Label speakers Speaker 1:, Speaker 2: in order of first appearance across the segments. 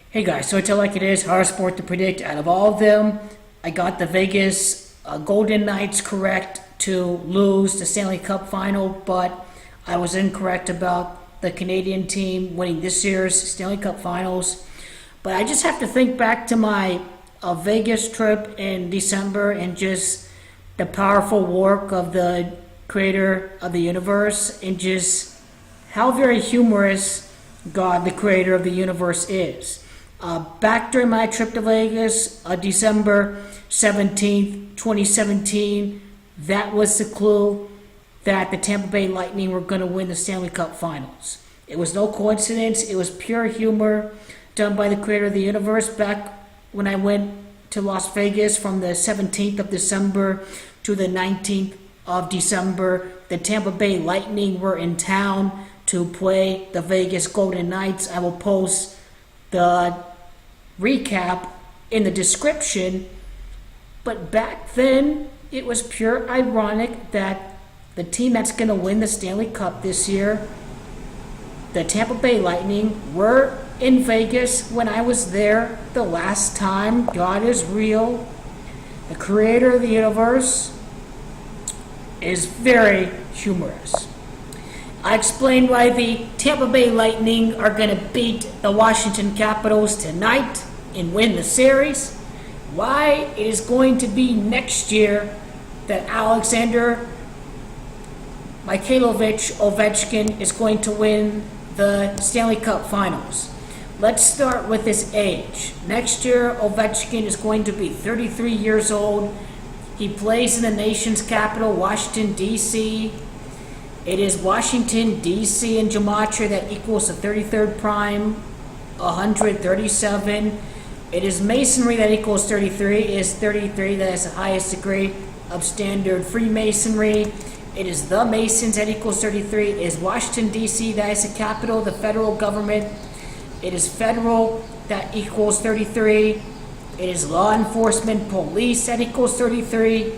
Speaker 1: Hey guys, so it's like it is, hard sport to predict. Out of all of them, I got the Vegas Golden Knights correct to lose the Stanley Cup final, but I was incorrect about the Canadian team winning this year's Stanley Cup finals. But I just have to think back to my Vegas trip in December and just the powerful work of the creator of the universe and just how very humorous God, the creator of the universe, is. Back during my trip to Vegas, December 17th, 2017, that was the clue that the Tampa Bay Lightning were going to win the Stanley Cup Finals. It was no coincidence. It was pure humor done by the creator of the universe. Back when I went to Las Vegas from the 17th of December to the 19th of December, the Tampa Bay Lightning were in town to play the Vegas Golden Knights. I will post the recap in the description, but back then it was pure ironic that the team that's going to win the Stanley Cup this year, the Tampa Bay Lightning, were in Vegas when I was there the last time. God is real. The creator of the universe is very humorous. I explained why the Tampa Bay Lightning are going to beat the Washington Capitals tonight and win the series. Why it is going to be next year that Alexander Ovechkin is going to win the Stanley Cup Finals. Let's start with his age. Next year, Ovechkin is going to be 33 years old. He plays in the nation's capital, Washington, D.C. It is Washington, D.C. and gematria that equals the 33rd prime, 137. It is masonry that equals 33. It is 33 that is the highest degree of standard Freemasonry. It is the Masons that equals 33. It is Washington, D.C. that is the capital, the federal government. It is federal that equals 33. It is law enforcement, police that equals 33.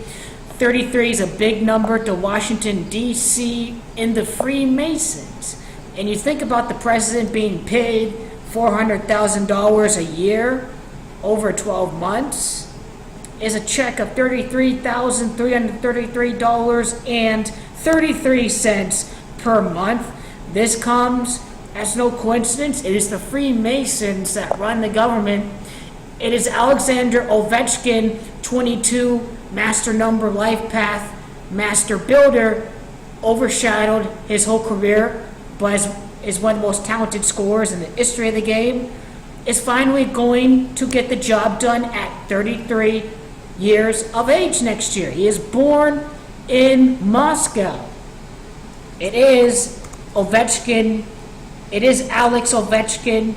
Speaker 1: 33 is a big number to Washington, D.C. in the Freemasons. And you think about the president being paid $400,000 a year over 12 months is a check of $33,333.33 per month. This comes as no coincidence. It is the Freemasons that run the government. It is Alexander Ovechkin, 22, master number, life path, master builder, overshadowed his whole career, but is one of the most talented scorers in the history of the game, is finally going to get the job done at 33 years of age next year. He is born in Moscow. It is Ovechkin. It is Alex Ovechkin.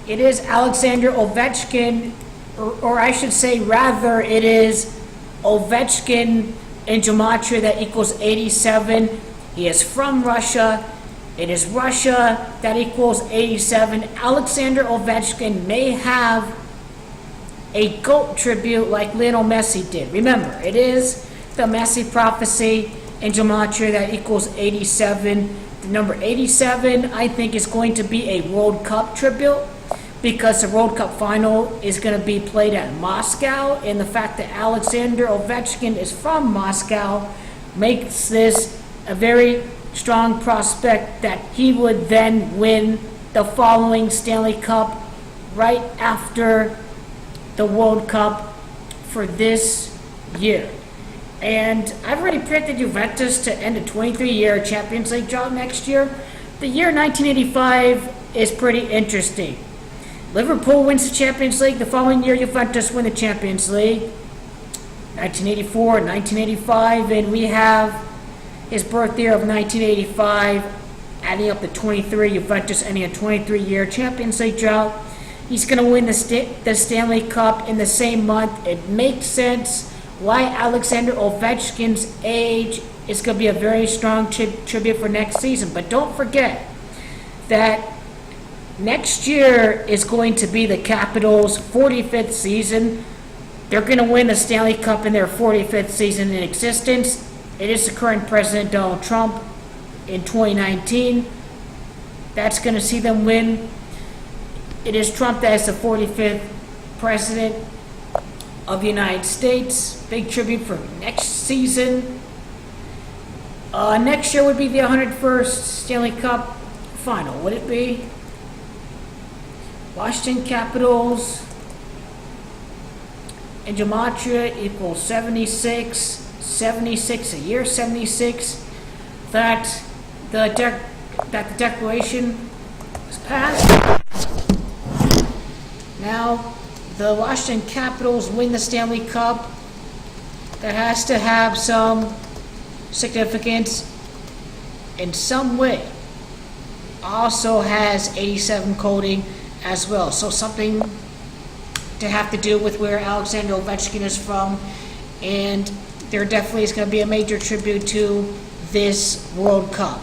Speaker 1: It is Alexander Ovechkin, or I should say rather, it is Ovechkin in gematria that equals 87. He is from Russia. It is Russia that equals 87. Alexander Ovechkin may have a GOAT tribute like Lionel Messi did. Remember, it is the Messi prophecy in gematria that equals 87. The number 87, I think, is going to be a World Cup tribute because the World Cup final is going to be played at Moscow, and the fact that Alexander Ovechkin is from Moscow makes this a very strong prospect that he would then win the following Stanley Cup right after the World Cup for this year. And I've already predicted Juventus to end a 23-year Champions League drought next year. The year 1985 is pretty interesting. Liverpool wins the Champions League. The following year, Juventus win the Champions League. 1984, 1985, and we have his birth year of 1985, adding up the 23, Juventus ending a 23-year Champions League drought. He's going to win the Stanley Cup in the same month. It makes sense why Alexander Ovechkin's age is going to be a very strong tribute for next season. But don't forget that next year is going to be the Capitals' 45th season. They're going to win the Stanley Cup in their 45th season in existence. It is the current president, Donald Trump. in 2019. That's going to see them win. It is Trump as the 45th president of the United States. Big tribute for next season. Next year would be the 101st Stanley Cup final. Would it be? Washington Capitals in gematria equals 76. 76 a year, 76. That the declaration was passed. Now, the Washington Capitals win the Stanley Cup. That has to have some significance in some way. Also has 87 coding as well. So something to have to do with where Alexander Ovechkin is from. And there definitely is going to be a major tribute to this World Cup.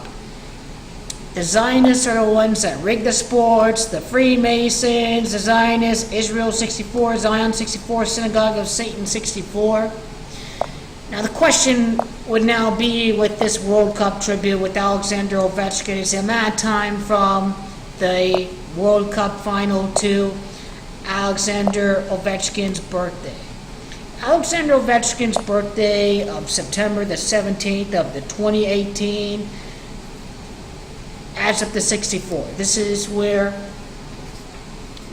Speaker 1: The Zionists are the ones that rig the sports, the Freemasons, the Zionists, Israel 64, Zion 64, Synagogue of Satan 64. Now the question would now be with this World Cup tribute with Alexander Ovechkin is the amount of time from the World Cup final to Alexander Ovechkin's birthday. Alexander Ovechkin's birthday of September the 17th of the 2018 adds up to 64. This is where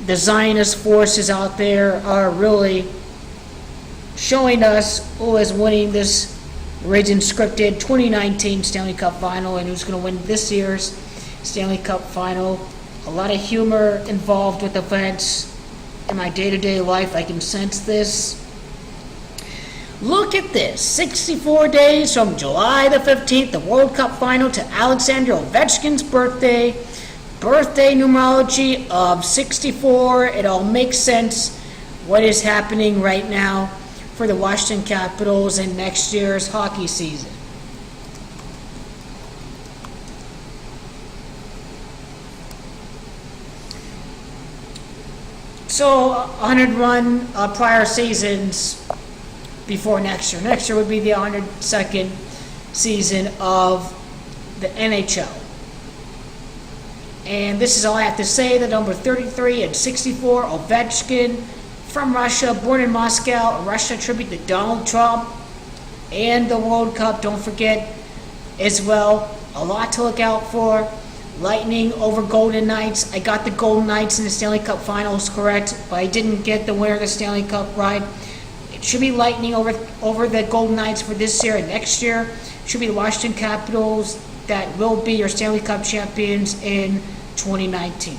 Speaker 1: the Zionist forces out there are really showing us who is winning this rigged and scripted 2019 Stanley Cup final and who's going to win this year's Stanley Cup final. A lot of humor involved with events in my day-to-day life. I can sense this. Look at this, 64 days from July the 15th, the World Cup final, to Alexander Ovechkin's birthday. Birthday numerology of 64. It all makes sense what is happening right now for the Washington Capitals in next year's hockey season. So, 100 run prior seasons before next year. Next year would be the 102nd season of the NHL. And this is all I have to say. The number 33 and 64, Ovechkin from Russia, born in Moscow, a Russia tribute to Donald Trump and the World Cup. Don't forget as well, a lot to look out for. Lightning over Golden Knights. I got the Golden Knights in the Stanley Cup Finals correct, but I didn't get the winner of the Stanley Cup right. It should be Lightning over the Golden Knights for this year and next year. It should be the Washington Capitals that will be your Stanley Cup champions in 2019.